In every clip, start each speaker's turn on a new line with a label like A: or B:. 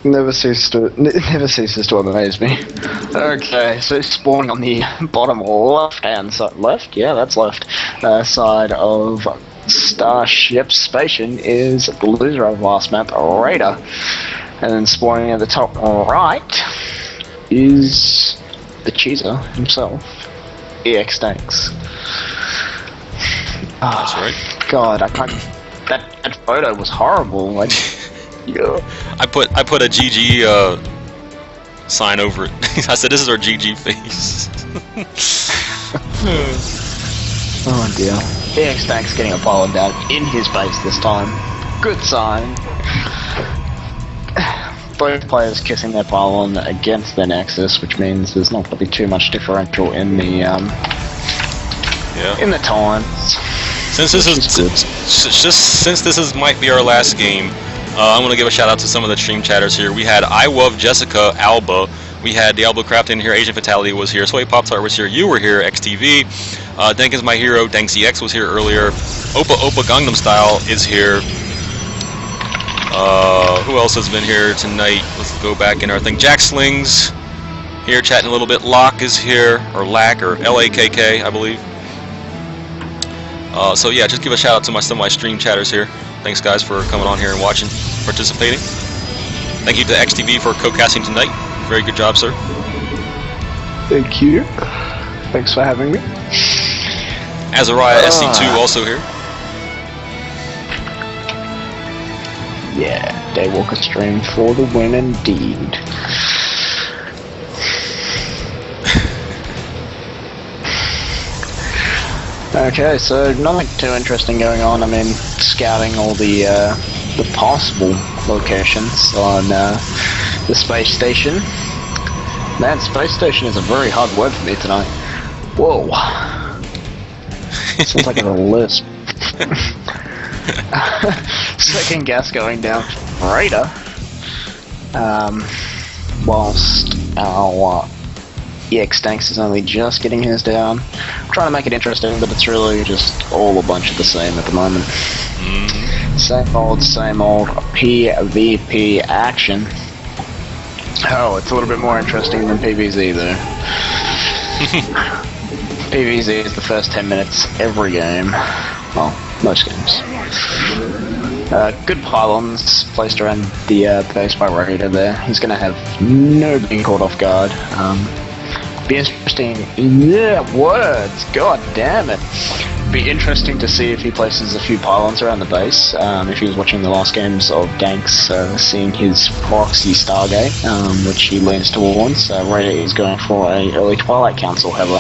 A: Never ceases to amaze me. Okay, so spawning on the bottom left-hand side, left? Yeah, that's left. Side of Starship Station is the loser of last map, Raider. And then spawning at the top right is the cheeser himself, EX Danks.
B: That's right.
A: God, I can't. That photo was horrible. Like, yeah.
B: I put a GG sign over it. I said, "This is our GG face."
A: Oh dear. EX Danks getting a pylon down in his base this time. Good sign. Both players kissing their pylon against their nexus, which means there's not going to be too much differential in the in the times.
B: Since this might be our last game, I'm gonna give a shout out to some of the stream chatters here. We had I Love Jessica Alba. We had Diablo Craft in here. Asian Fatality was here. Sway Pop Tart was here. You were here. XTV. Dank is my hero. Danks EX was here earlier. Opa Gangnam Style is here. Who else has been here tonight? Let's go back in our thing. Jack Slings here chatting a little bit. Lock is here, or Lack, or LAKK, I believe. So yeah, just give a shout out to some of my stream chatters here. Thanks guys for coming on here and watching, participating. Thank you to XTV for co-casting tonight. Very good job, sir.
A: Thank you. Thanks for having me.
B: Azariah SC2 also here.
A: Yeah, DayWalker stream for the win indeed. Okay, so nothing too interesting going on. I mean, scouting all the possible locations on the space station. Man, space station is a very hard word for me tonight. Whoa. Sounds like a lisp. Second gas going down Raider. Whilst our EX Danks is only just getting his down. I'm trying to make it interesting, but it's really just all a bunch of the same at the moment. Same old PvP action. Oh, it's a little bit more interesting than PvZ though. PvZ is the first 10 minutes every game. Well, most games. Good pylons placed around the base by Raider there. He's going to have no being caught off guard. Be interesting. Yeah, words. God damn it. Be interesting to see if he places a few pylons around the base. If he was watching the last games of Danks, seeing his proxy Stargate, which he leans towards. Raider is going for a early Twilight Council, however,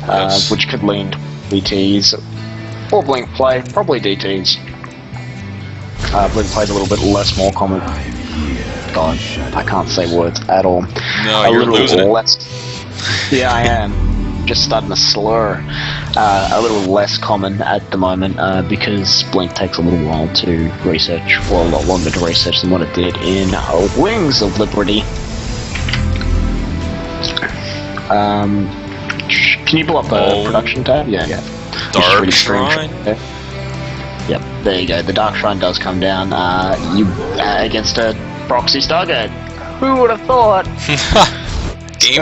B: Yes.
A: Which could lean to DTs or Blink play, probably DTs. Blink play's a little bit more common. God, I can't say words at all.
B: No, you're losing it.
A: Yeah, I am. Just starting to slur. A little less common at the moment because Blink takes a little while to research, well, a lot longer to research than what it did in Wings of Liberty. Can you pull up the production tab? Yeah.
B: Dark Shrine.
A: Yep, there you go. The Dark Shrine does come down. Against a proxy Stargate. Who would have thought?
B: Game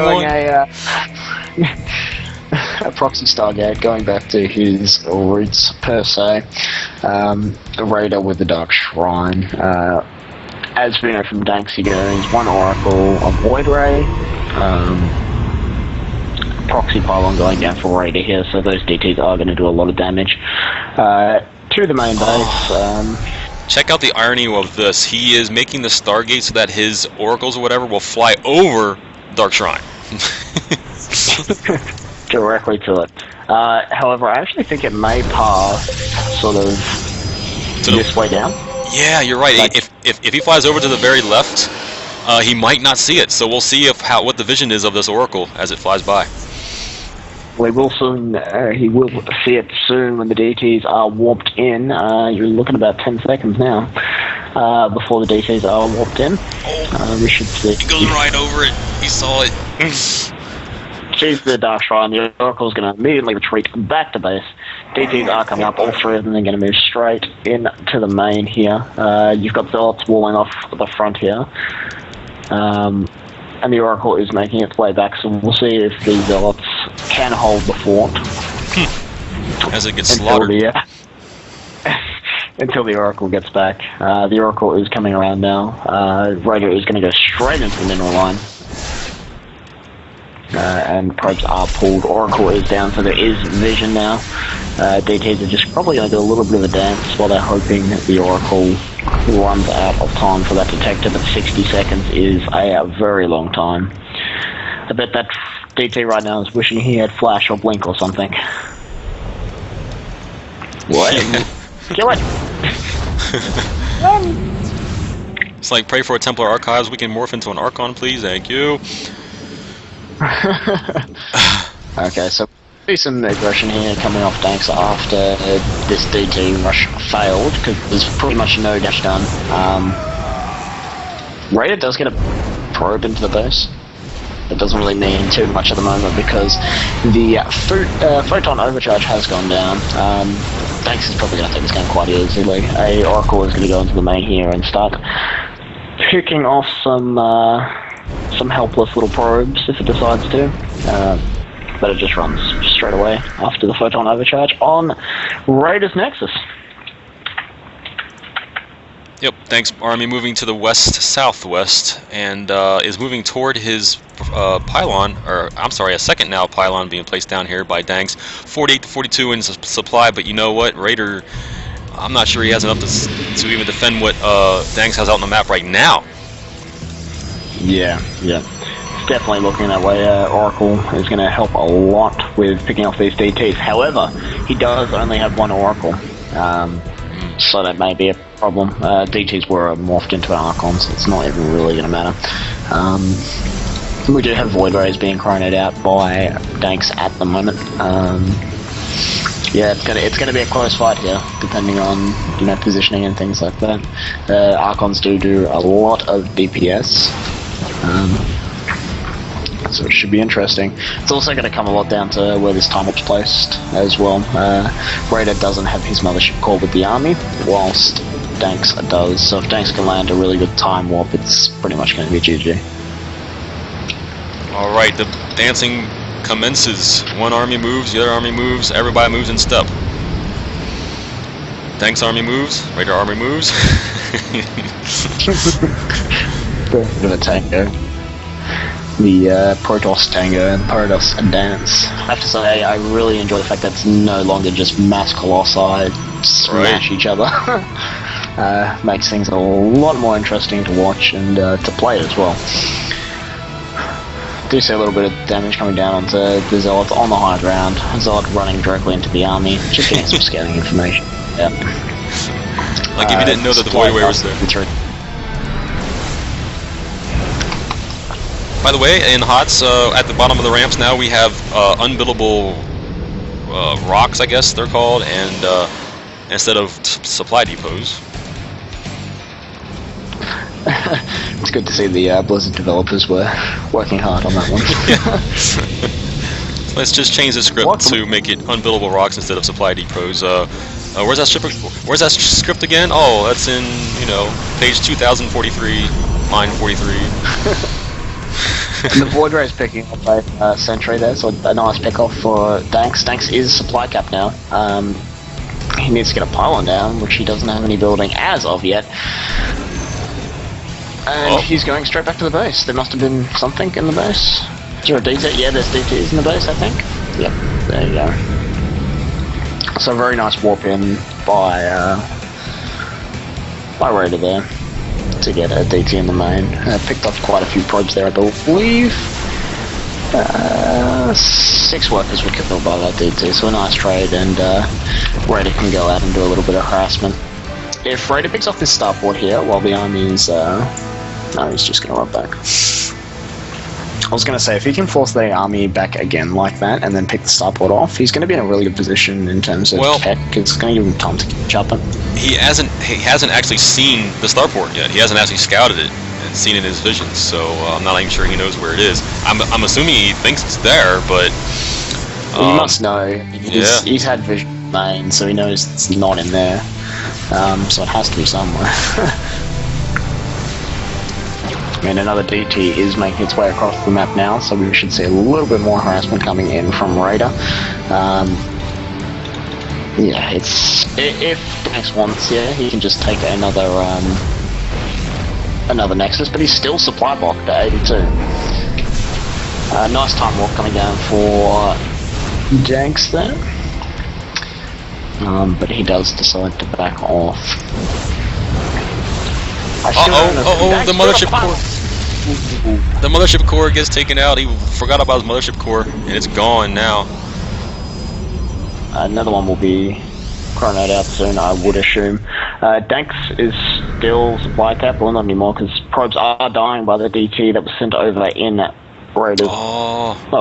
A: a proxy Stargate, going back to his roots per se. Raider with the Dark Shrine. As we know from Danks, he goes one Oracle, a Void Ray, proxy pylon going down for Raider here, so those DTs are going to do a lot of damage. To the main base.
B: Check out the irony of this. He is making the Stargate so that his oracles or whatever will fly over Dark Shrine.
A: Directly to it. However, I actually think it may pass sort of this way down.
B: Yeah, you're right. Like, if he flies over to the very left, he might not see it. So we'll see what the vision is of this oracle as it flies by.
A: We will soon. He will see it soon when the DTs are warped in. You're looking about 10 seconds now before the DTs are warped in. We should see.
B: He goes right over it. He saw it.
A: She's the Dark Shrine. The Oracle's going to immediately retreat back to base. DTs are coming up. All three of them are going to move straight into the main here. You've got Zealots walling off the front here. And the Oracle is making its way back, so we'll see if the Zealots can hold the fort.
B: As it gets slaughtered.
A: Until the Oracle gets back. The Oracle is coming around now. Raider is going to go straight into the mineral line. And probes are pulled. Oracle is down, so there is vision now. DTs are just probably going to do a little bit of a dance while they're hoping that the Oracle runs out of time for that detector, but 60 seconds is a very long time. I bet that DT right now is wishing he had flash or blink or something. What? Kill it!
B: It's like, pray for a Templar Archives. We can morph into an Archon, please. Thank you.
A: Okay, so see some aggression here coming off Danks after this DT rush failed, because there's pretty much no dash done. Raider does get a probe into the base. It doesn't really mean too much at the moment because the photon overcharge has gone down. Danks is probably going to take this game quite easily. A Oracle is going to go into the main here and start picking off some helpless little probes if it decides to. But it just runs straight away after the photon overcharge on Raiders Nexus.
B: Yep, Danks army moving to the west-southwest and is moving toward his pylon, or I'm sorry, a second now pylon being placed down here by Danks. 48 to 42 in supply, but you know what? Raider, I'm not sure he has enough to even defend what Danks has out on the map right now.
A: Yeah. It's definitely looking that way. Oracle is going to help a lot with picking off these DTs. However, he does only have one Oracle. So that may be a problem. DTs were morphed into an Archon, so it's not even really going to matter. We do have Void Rays being chronoed out by Danks at the moment. Yeah, it's gonna be a close fight here, depending on positioning and things like that. Archons do a lot of DPS. So it should be interesting. It's also going to come a lot down to where this time warp's placed as well. Raider doesn't have his mothership core with the army, whilst Danks does. So if Danks can land a really good time warp, it's pretty much going to be GG.
B: Alright, the dancing commences. One army moves, the other army moves, everybody moves in step. Danks army moves, Raider army moves.
A: Bit of a tango. The Protoss tango and Protoss dance. I have to say, I really enjoy the fact that it's no longer just mass colossi smash each other. Makes things a lot more interesting to watch and to play as well. Do see a little bit of damage coming down onto the Zealots on the high ground. Zealot running directly into the army, just getting some scaling information. Yep.
B: Like if you didn't know that the Void Wave was there. By the way, in HOTS, at the bottom of the ramps now we have unbuildable rocks, I guess they're called, and instead of supply depots.
A: It's good to see the Blizzard developers were working hard on that one.
B: Let's just change the script to make it unbuildable rocks instead of supply depots. Where's that script again? Oh, that's in, page 2043, line 43.
A: And the Void Ray is picking up a Sentry there, so a nice pick off for Danks. Danks is supply cap now. He needs to get a pylon down, which he doesn't have any building as of yet. And he's going straight back to the base. There must have been something in the base. Is there a DT? Yeah, there's DTs in the base, I think. Yep, there you go. So a very nice warp in by Raider there to get a DT in the main. Picked up quite a few probes there, I believe. 6 workers were killed by that DT, so a nice trade, and Raider can go out and do a little bit of harassment. If Raider picks off this starport here, while the army's no, he's just going to run back. I was going to say, if he can force the army back again like that, and then pick the starport off, he's going to be in a really good position in terms of tech. It's going to give him time to catch up.
B: He hasn't actually seen the starport yet. He hasn't actually scouted it and seen it in his visions, so I'm not even sure he knows where it is. I'm assuming he thinks it's there, but
A: he must know. He's had vision main, so he knows it's not in there. So it has to be somewhere. I mean, another DT is making its way across the map now, so we should see a little bit more harassment coming in from Raider. Yeah, if Danks wants, he can just take another Nexus, but he's still supply blocked at 82. Nice time walk coming down for Danks there. But he does decide to back off.
B: The mothership core. The mothership core gets taken out. He forgot about his mothership core, and it's gone now.
A: Another one will be chronoed out soon, I would assume. Danks is still supply cap, well, not anymore, because probes are dying by the DT that was sent over in Raider.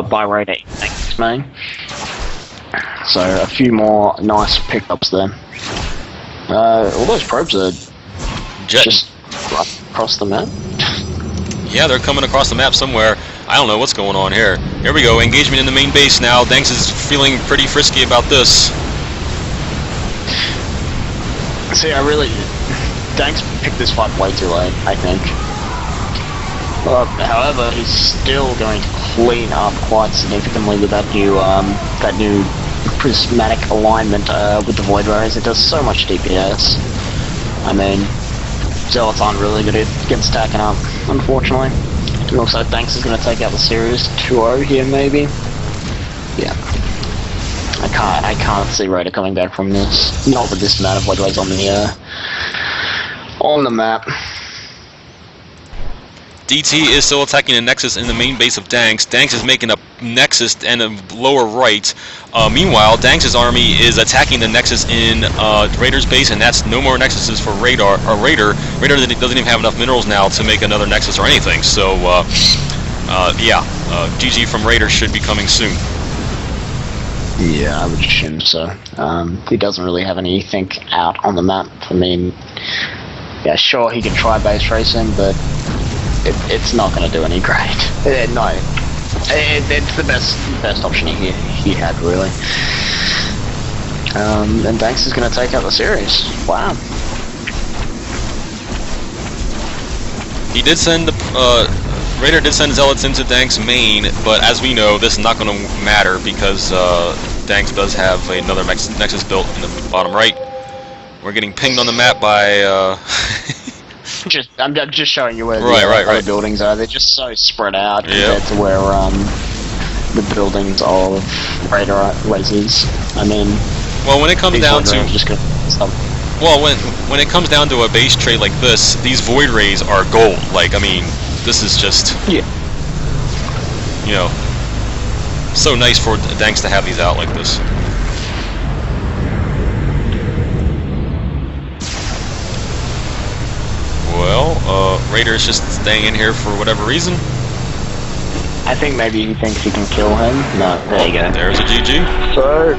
A: By Raider Danks main. So a few more nice pickups there. All those probes are just right across the map.
B: Yeah, they're coming across the map somewhere. I don't know what's going on here. Here we go, engagement in the main base now. Danks is feeling pretty frisky about this.
A: See, Danks picked this fight way too late, I think. However, he's still going to clean up quite significantly with that new prismatic alignment with the Void Rays. It does so much DPS. I mean, Zealots aren't really good against stacking up, unfortunately. It looks like Danks is going to take out the series 2-0 here, maybe. Yeah. I can't see Raider coming back from this. Not with this amount of Void Rays on the map.
B: DT is still attacking the Nexus in the main base of Danks. Danks is making a Nexus and a lower right. Meanwhile, Danks' army is attacking the Nexus in Raider's base, and that's no more Nexuses for Raider. Raider doesn't even have enough minerals now to make another Nexus or anything. So, GG from Raider should be coming soon.
A: Yeah, I would assume so. He doesn't really have anything out on the map. I mean, yeah, sure, he can try base racing, but it's not going to do any great. No, it's the best option he had, really. And Danks is going to take out the series. Wow.
B: He did send Raider did send Zealots into Danks' main, but as we know, this is not going to matter because Danks does have another Nexus built in the bottom right. We're getting pinged on the map by...
A: I'm just showing you where the buildings are. They're just so spread out compared to where the buildings of Raider is. I mean,
B: well, when it comes down to when it comes down to a base trade like this, these Void Rays are gold. Like, I mean, this is just so nice for Danks to have these out like this. Well, Raider is just staying in here for whatever reason.
A: I think maybe he thinks he can kill him. No, there you go.
B: There's a GG.
A: So,